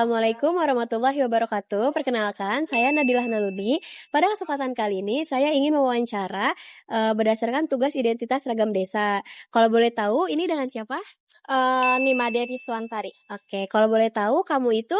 Assalamualaikum warahmatullahi wabarakatuh. Perkenalkan, saya Nadilah Naludi. Pada kesempatan kali ini, saya ingin mewawancara berdasarkan tugas identitas ragam desa. Kalau boleh tahu, ini dengan siapa? Nima Devi Suantari. Oke, kalau boleh tahu, kamu itu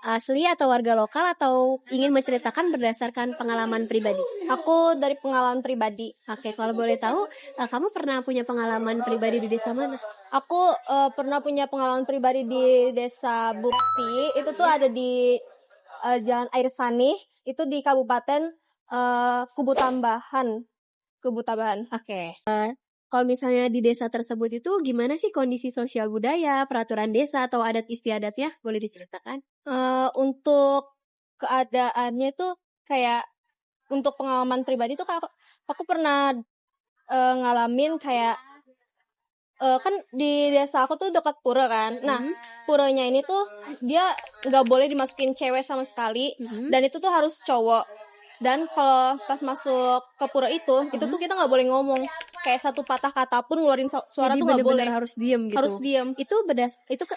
asli atau warga lokal atau ingin menceritakan berdasarkan pengalaman pribadi? Aku dari pengalaman pribadi. Oke, kalau boleh tahu, kamu pernah punya pengalaman pribadi di desa mana? Aku pernah punya pengalaman pribadi di Desa Bukti. Itu tuh ada di Jalan Air Sani. Itu di Kabupaten Kubu Tambahan. Oke. Kalau misalnya di desa tersebut itu gimana sih kondisi sosial budaya, peraturan desa atau adat istiadatnya? Boleh diceritakan? Untuk keadaannya itu kayak untuk pengalaman pribadi tuh aku pernah ngalamin kayak kan di desa aku tuh dekat pura kan. Nah, puranya ini tuh dia nggak boleh dimasukin cewek sama sekali, dan itu tuh harus cowok. Dan kalau pas masuk ke pura itu tuh kita nggak boleh ngomong. Kayak satu patah kata pun ngeluarin suara Jadi tuh nggak boleh. harus diem gitu. Harus diem. Itu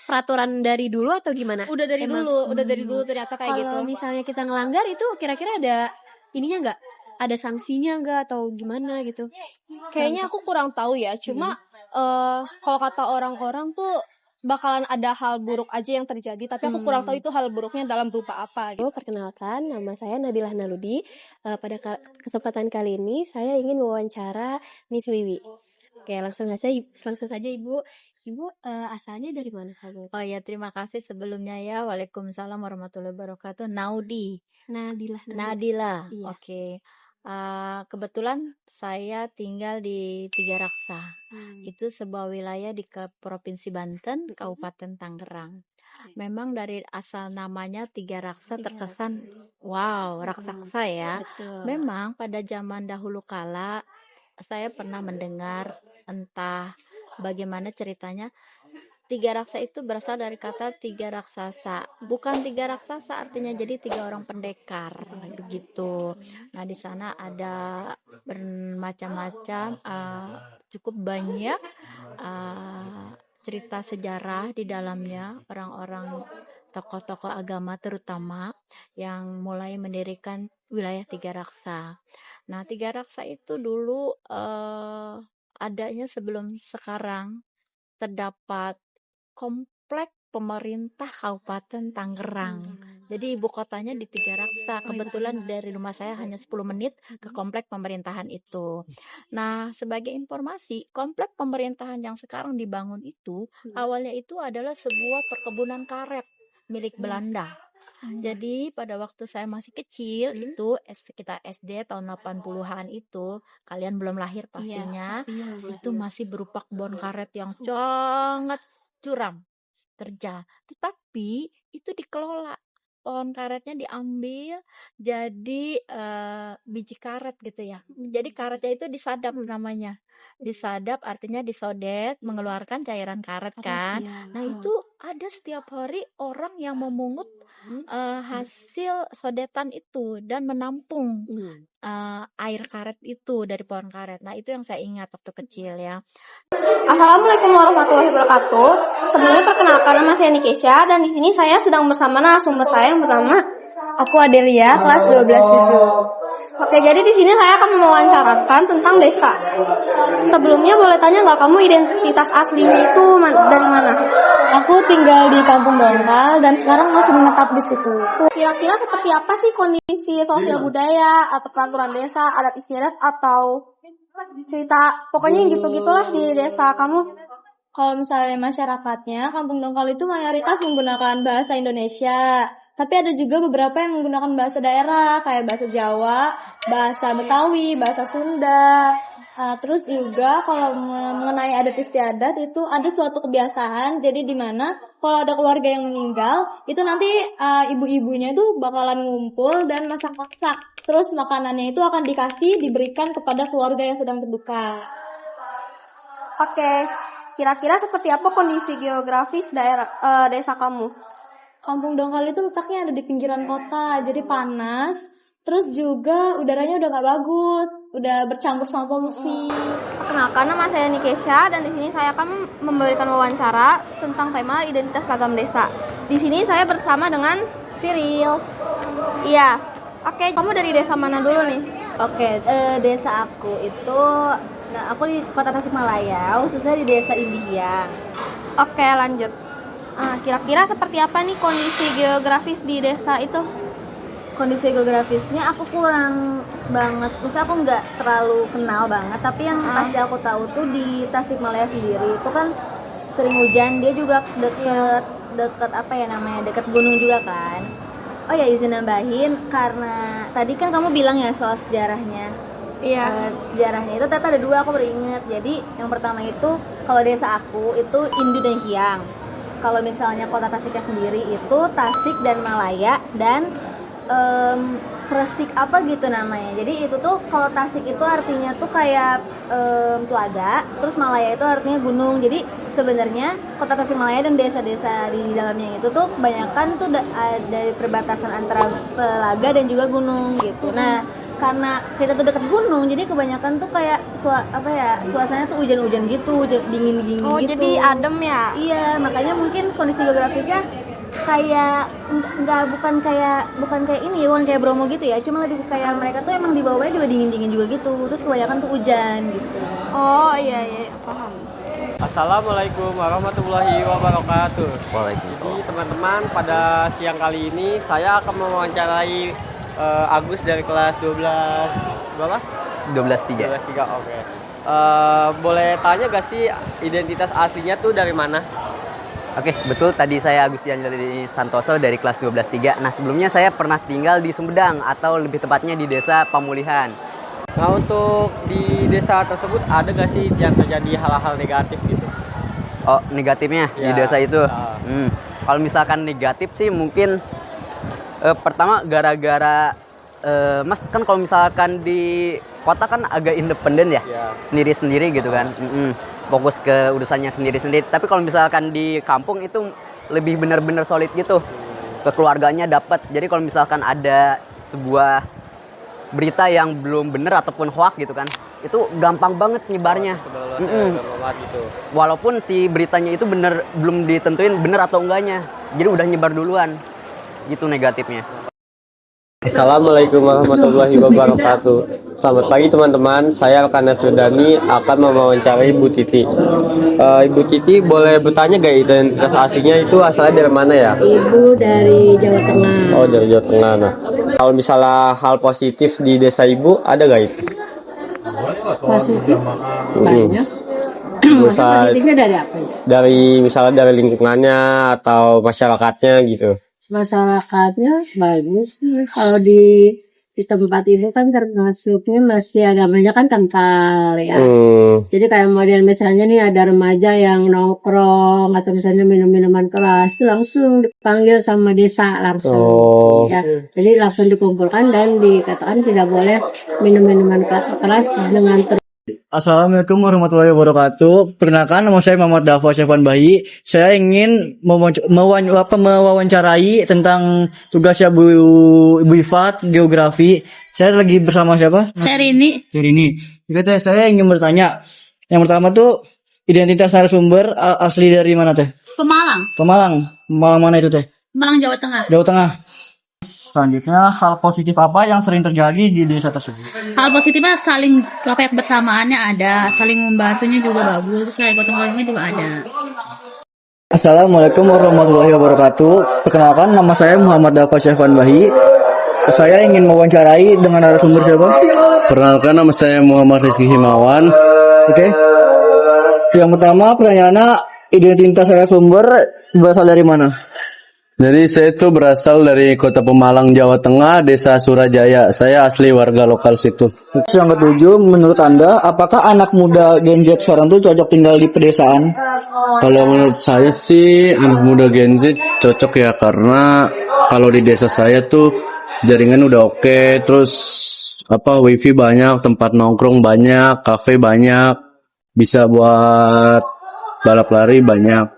peraturan dari dulu atau gimana? Udah dari dulu ternyata kayak gitu. Kalau misalnya kita ngelanggar itu kira-kira ada ininya nggak? Ada sanksinya nggak atau gimana gitu? Kayaknya aku kurang tahu ya. Cuma kalau kata orang-orang tuh bakalan ada hal buruk aja yang terjadi, tapi aku kurang tahu itu hal buruknya dalam berupa apa gitu. Perkenalkan, nama saya Nadilah Naludi. Pada kesempatan kali ini saya ingin mewawancara Miss Wiwi. Oke, langsung saja Ibu. Ibu asalnya dari mana kamu? Oh ya, terima kasih sebelumnya ya. Waalaikumsalam warahmatullahi wabarakatuh. Nadilah. Nadila. Iya. Oke. Kebetulan saya tinggal di Tiga Raksa. Itu sebuah wilayah di Provinsi Banten, Kabupaten Tangerang. Memang dari asal namanya Tiga Raksa terkesan wow, raksasa ya. Betul. Memang pada zaman dahulu kala saya pernah mendengar entah bagaimana ceritanya. Tiga raksa itu berasal dari kata tiga raksasa. Bukan tiga raksasa artinya jadi 3 orang pendekar begitu. Nah, di sana ada bermacam-macam cukup banyak cerita sejarah di dalamnya, orang-orang tokoh-tokoh agama terutama yang mulai mendirikan wilayah Tiga Raksa. Nah, Tiga Raksa itu dulu adanya sebelum sekarang terdapat komplek pemerintah Kabupaten Tangerang. Jadi ibu kotanya di Tiga Raksa. Kebetulan dari rumah saya hanya 10 menit ke komplek pemerintahan itu. Nah, sebagai informasi, komplek pemerintahan yang sekarang dibangun itu awalnya itu adalah sebuah perkebunan karet milik Belanda. Jadi pada waktu saya masih kecil itu sekitar SD tahun 80-an itu, kalian belum lahir pastinya, itu masih berupa kebun karet yang sangat curam, terjal. Tetapi itu dikelola, pohon karetnya diambil jadi biji karet gitu ya. Jadi karetnya itu disadap namanya. Disadap artinya disodet, mengeluarkan cairan karet kan. Nah, itu ada setiap hari orang yang memungut hasil sodetan itu dan menampung air karet itu dari pohon karet. Nah, itu yang saya ingat waktu kecil ya. Assalamualaikum warahmatullahi wabarakatuh. Sebelumnya perkenalkan, nama saya Nikesha dan di sini saya sedang bersama narasumber saya yang bernama Aku Adelia, kelas 12 Oke, jadi di sini saya akan mewawancarakan tentang desa. Sebelumnya boleh tanya nggak, kamu identitas aslinya itu dari mana? Aku tinggal di Kampung Dongkal dan sekarang masih menetap di situ. Kira-kira seperti apa sih kondisi sosial budaya atau peraturan desa, adat istiadat atau cerita pokoknya gitu-gitulah di desa kamu? Kalau misalnya masyarakatnya, Kampung Dongkal itu mayoritas menggunakan bahasa Indonesia. Tapi ada juga beberapa yang menggunakan bahasa daerah, kayak bahasa Jawa, bahasa Betawi, bahasa Sunda. Terus juga kalau mengenai adat istiadat itu ada suatu kebiasaan. Jadi di mana kalau ada keluarga yang meninggal, itu nanti ibu-ibunya itu bakalan ngumpul dan masak-masak. Terus makanannya itu akan diberikan kepada keluarga yang sedang berduka. Oke. Kira-kira seperti apa kondisi geografis desa kamu? Kampung Dongkal itu letaknya ada di pinggiran kota, jadi panas. Terus juga udaranya udah gak bagus. udah bercampur sama polusi. Perkenalkan, nama saya Nikesha dan di sini saya akan memberikan wawancara tentang tema identitas ragam desa. Di sini saya bersama dengan Cyril. Iya. Oke, kamu dari desa mana dulu nih? Oke, desa aku itu, nah aku di Kota Tasikmalaya, khususnya di Desa Indihiyang. Oke, lanjut. Kira-kira seperti apa nih kondisi geografis di desa itu? Kondisi geografisnya aku kurang banget, maksudnya aku nggak terlalu kenal banget, tapi yang pasti aku tahu tuh di Tasikmalaya sendiri itu kan sering hujan, dia juga deket apa ya namanya, deket gunung juga kan. Oh ya, izin nambahin, karena tadi kan kamu bilang ya soal sejarahnya. Iya. Sejarahnya itu ternyata ada dua, aku beringet. Jadi yang pertama itu kalau desa aku itu Indu dan Hyang. Kalau misalnya kota Tasiknya sendiri itu Tasik dan Malaya dan Kresik apa gitu namanya. Jadi itu tuh kalau Tasik itu artinya tuh kayak telaga, terus Malaya itu artinya gunung. Jadi sebenarnya kota Tasikmalaya dan desa-desa di dalamnya itu tuh kebanyakan tuh dari perbatasan antara telaga dan juga gunung gitu. Nah, karena kita tuh dekat gunung, jadi kebanyakan tuh kayak suasananya tuh hujan-hujan gitu, dingin-dingin Oh, gitu. jadi adem ya? Iya, makanya mungkin kondisi geografisnya kayak bukan kayak ini, bukan kayak Bromo gitu ya, cuma lebih kayak mereka tuh emang di bawahnya juga dingin-dingin juga gitu, terus kebanyakan tuh hujan gitu. Oh, iya, paham. Assalamualaikum warahmatullahi wabarakatuh. Waalaikumsalam. Jadi teman-teman, pada siang kali ini saya akan mewawancarai Agus dari kelas 12 berapa? 12.3. 12.3, oke. Boleh tanya gak sih identitas aslinya tuh dari mana? Oke, betul, tadi saya Agustian dari Santoso dari kelas 12.3. Nah, sebelumnya saya pernah tinggal di Sumedang atau lebih tepatnya di Desa Pamulihan. Nah, untuk di desa tersebut ada gak sih yang terjadi hal-hal negatif gitu? Oh, negatifnya di Ya. desa itu. Kalau misalkan negatif sih mungkin pertama gara-gara Mas kan kalau misalkan di kota kan agak independen ya, Ya. sendiri-sendiri gitu kan. Fokus ke urusannya sendiri-sendiri. Tapi kalau misalkan di kampung itu lebih benar-benar solid gitu. Kekeluarganya dapat. Jadi kalau misalkan ada sebuah berita yang belum benar ataupun hoax gitu kan, itu gampang banget nyebarnya. Gitu. Walaupun si beritanya itu bener belum ditentuin bener atau enggaknya, jadi udah nyebar duluan. Gitu negatifnya. Assalamualaikum warahmatullahi wabarakatuh. Selamat pagi teman-teman, saya Alkana Sudani akan mewawancarai Ibu Titi. Ibu Titi boleh bertanya gak identitas aslinya itu asalnya dari mana ya? Ibu dari Jawa Tengah. Oh, dari Jawa Tengah. Nah, kalau misalnya hal positif di desa Ibu ada gak itu? Positif banyak. Misal Positifnya dari apa itu? misalnya dari lingkungannya atau masyarakatnya gitu. Masyarakatnya bagus. Kalau di tempat itu kan termasuknya masih agamanya kan kental ya. Jadi kayak model misalnya nih ada remaja yang nongkrong atau misalnya minum-minuman keras itu langsung dipanggil sama desa langsung. Ya. Jadi langsung dikumpulkan dan dikatakan tidak boleh minum-minuman keras dengan Assalamualaikum warahmatullahi wabarakatuh. Perkenalkan, nama saya Muhammad Dava Syafwan Bayi. Saya ingin mewawancarai tentang tugasnya Bu Ifat geografi. Saya lagi bersama siapa? Serini. Jadi saya ingin bertanya. Yang pertama tuh identitas narasumber asli dari mana teh? Pemalang. Pemalang mana itu teh? Pemalang Jawa Tengah. Jawa Tengah. Selanjutnya, hal positif apa yang sering terjadi di desa tersebut? Hal positifnya saling bersamaannya ada, saling membantunya juga bagus, terus kayak gotong royongnya juga ada. Assalamualaikum warahmatullahi wabarakatuh. Perkenalkan, nama saya Muhammad Dava Syafwan Bayi. Saya ingin mewawancarai dengan narasumber siapa? Perkenalkan, nama saya Muhammad Rizky Himawan. Oke. Yang pertama pertanyaannya, identitas narasumber berasal dari mana? Jadi saya itu berasal dari Kota Pemalang, Jawa Tengah, Desa Surajaya. Saya asli warga lokal situ. Yang ketujuh, menurut Anda, apakah anak muda Gen Z sekarang tuh cocok tinggal di pedesaan? Kalau menurut saya sih anak muda Gen Z cocok ya, karena kalau di desa saya tuh jaringan udah oke, terus wifi banyak, tempat nongkrong banyak, kafe banyak, bisa buat balap lari banyak.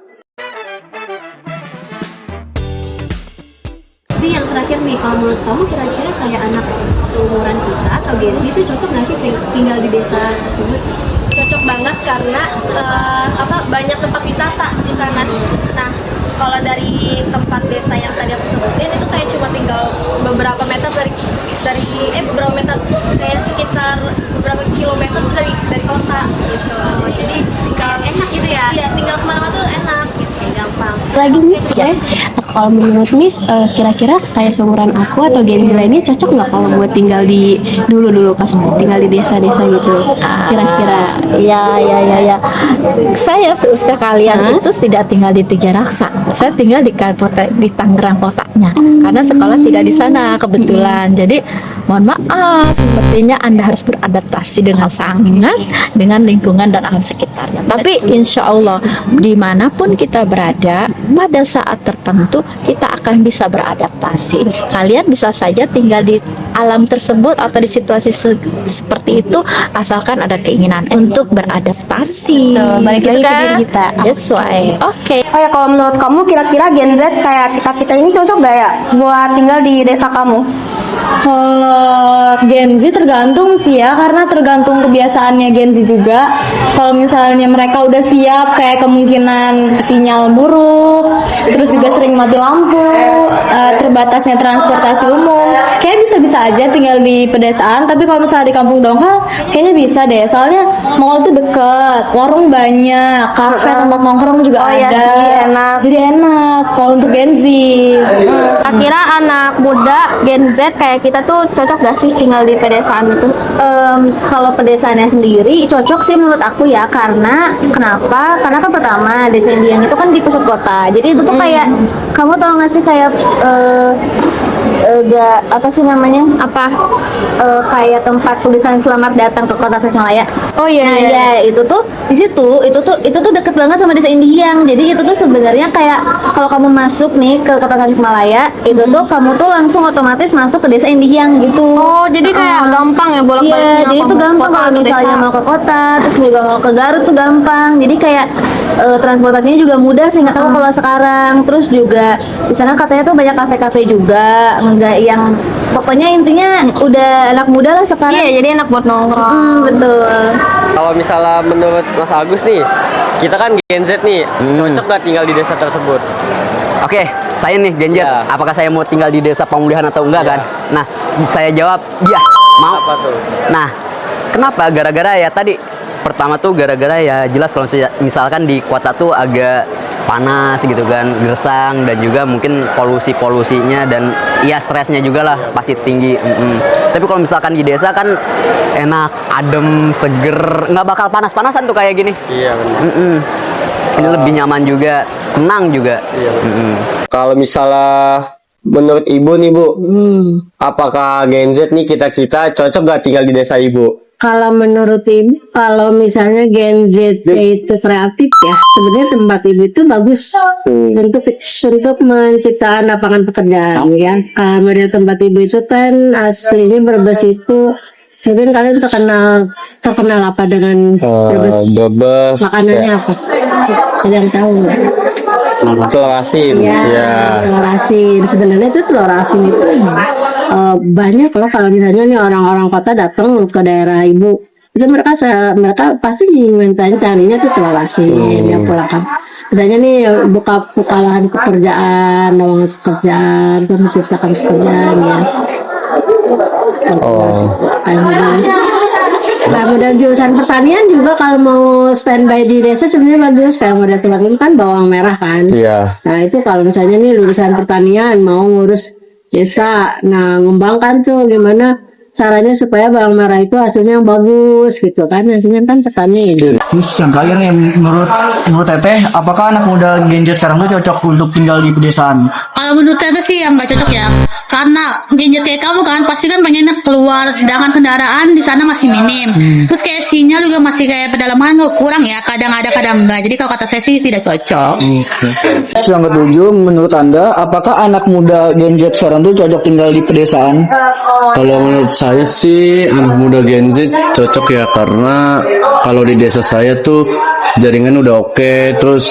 Jadi yang terakhir nih, kalau menurut kamu kira-kira kayak anak seumuran kita atau Gen Z itu cocok nggak sih tinggal di desa tersebut? Cocok banget karena banyak tempat wisata di sana. Nah, kalau dari tempat desa yang tadi aku sebutin itu kayak cuma tinggal beberapa meter beberapa meter, kayak sekitar beberapa kilometer tuh dari kota gitu. Jadi tinggal enak gitu ya. Iya, tinggal kemana-mana tuh enak gitu, gampang. Lagi Miss, kalau menurut Miss, kira-kira kayak seumuran aku atau Gen Z lainnya cocok nggak kalau buat tinggal di dulu pas tinggal di desa-desa gitu? Kira-kira? Ya. Saya seusia kalian itu tidak tinggal di Tiga Raksa. Saya tinggal di Tangerang kotanya. Karena sekolah tidak di sana kebetulan. Jadi mohon maaf, sepertinya Anda harus beradaptasi dengan sangat dengan lingkungan dan alam sekitarnya. Tapi insya Allah dimanapun kita berada, pada saat tertentu kita akan bisa beradaptasi. Kalian bisa saja tinggal di alam tersebut atau di situasi seperti itu, asalkan ada keinginan untuk beradaptasi. Balik lagi ke diri kita. That's why. Oke. Oh ya, kalau menurut kamu kira-kira Gen Z kayak kita ini cocok gak ya buat tinggal di desa kamu? Kalau Gen Z tergantung sih ya, karena tergantung kebiasaannya Gen Z juga. Kalau misalnya mereka udah siap, kayak kemungkinan sinyal buruk, terus juga sering mati lampu, terbatasnya transportasi umum, kayak bisa-bisa aja tinggal di pedesaan. Tapi kalau misalnya di kampung dongkal, kayaknya bisa deh. Soalnya mall itu deket, warung banyak, kafe, tempat nongkrong juga ada. Iya sih, enak. Jadi enak kalau untuk Gen Z. Kira-kira anak muda Gen Z kayak kita tuh cocok gak sih tinggal di pedesaan itu? Kalau pedesaannya sendiri cocok sih menurut aku ya, karena kenapa? Karena kan pertama desa Indiang itu kan di pusat kota, jadi itu tuh kayak kamu tahu nggak sih kayak apa sih namanya? Kayak tempat tulisan selamat datang ke kota Tasikmalaya. Oh iya, Nah, ya itu tuh di situ itu tuh deket banget sama desa Indiang. Jadi itu tuh sebenarnya kayak kalau kamu masuk nih ke kota Tasikmalaya, itu tuh kamu tuh langsung otomatis masuk ke desa Indiang gitu. Oh, jadi kayak gampang ya bolak-baliknya. Iya, jadi itu gampang kalau misalnya mau ke kota, terus juga mau ke Garut tuh gampang. Jadi kayak transportasinya juga mudah sih, nggak tahu kalau sekarang. Terus juga di sana katanya tuh banyak kafe-kafe juga, enggak yang pokoknya intinya udah anak muda lah sekarang. Iya, jadi enak buat nongkrong. Betul. Kalau misalnya menurut Mas Agus nih, kita kan Gen Z nih, cocok nggak tinggal di desa tersebut? Oke, saya nih Gen Z. Ya. Apakah saya mau tinggal di desa pemulihan atau enggak kan? Nah, saya jawab iya, mau. Apa tuh? Nah, kenapa? Gara-gara ya tadi pertama tuh gara-gara ya jelas kalau misalkan di kota tuh agak panas gitu kan, gersang, dan juga mungkin polusinya dan ya stresnya juga lah pasti tinggi. Tapi kalau misalkan di desa kan enak, adem, seger, nggak bakal panas-panasan tuh kayak gini. Iya benar. Ini lebih nyaman juga, tenang juga. Iya. Kalau misalnya menurut Ibu nih Bu, apakah Gen Z nih kita cocok gak tinggal di desa Ibu? Kalau menurut Ibu, kalau misalnya Gen Z itu kreatif ya, sebenarnya tempat Ibu itu bagus untuk menciptakan lapangan pekerjaan ya. Kemudian tempat Ibu itu kan aslinya Brebes itu, mungkin kalian terkenal apa dengan Brebes? Brebes. Makanannya apa? Ada yang tahu nggak? Telur asin. Ya, telur asin. Sebenarnya itu telur asin itu banyak loh. Kalau misalnya nih orang-orang kota datang ke daerah Ibu, itu mereka pasti carinya tuh telur asin yang pulang kan. Misalnya nih buka lahan pekerjaan, lowongan pekerjaan, terus menciptakan pekerjaan ya. Nah, modal jurusan pertanian juga kalau mau standby di desa sebenarnya bagus. Kayak modal tempat ini kan bawang merah kan. Iya. Nah itu kalau misalnya nih lulusan pertanian mau ngurus desa, nah ngembangkan tuh gimana caranya supaya bawang merah itu hasilnya yang bagus gitu kan, hasilnya kan petani. Terus yang terakhir nih, menurut Teteh, apakah anak muda Gen Z sekarang tuh cocok untuk tinggal di pedesaan? Kalau menurut saya sih yang nggak cocok ya, karena Gen Z kayak kamu kan pasti kan pengennya keluar, sedangkan kendaraan di sana masih minim. Terus kayak sinyal juga masih kayak pedalaman kurang ya, kadang ada kadang enggak. Jadi kalau kata saya sih tidak cocok. Yang ketujuh, menurut Anda, apakah anak muda Gen Z sekarang tuh cocok tinggal di pedesaan? Kalau menurut saya sih anak muda Gen Z cocok ya, karena kalau di desa saya tuh jaringan udah oke, terus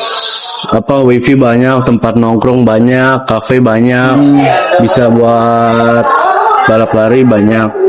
wifi banyak, tempat nongkrong banyak, kafe banyak, bisa buat balap lari banyak.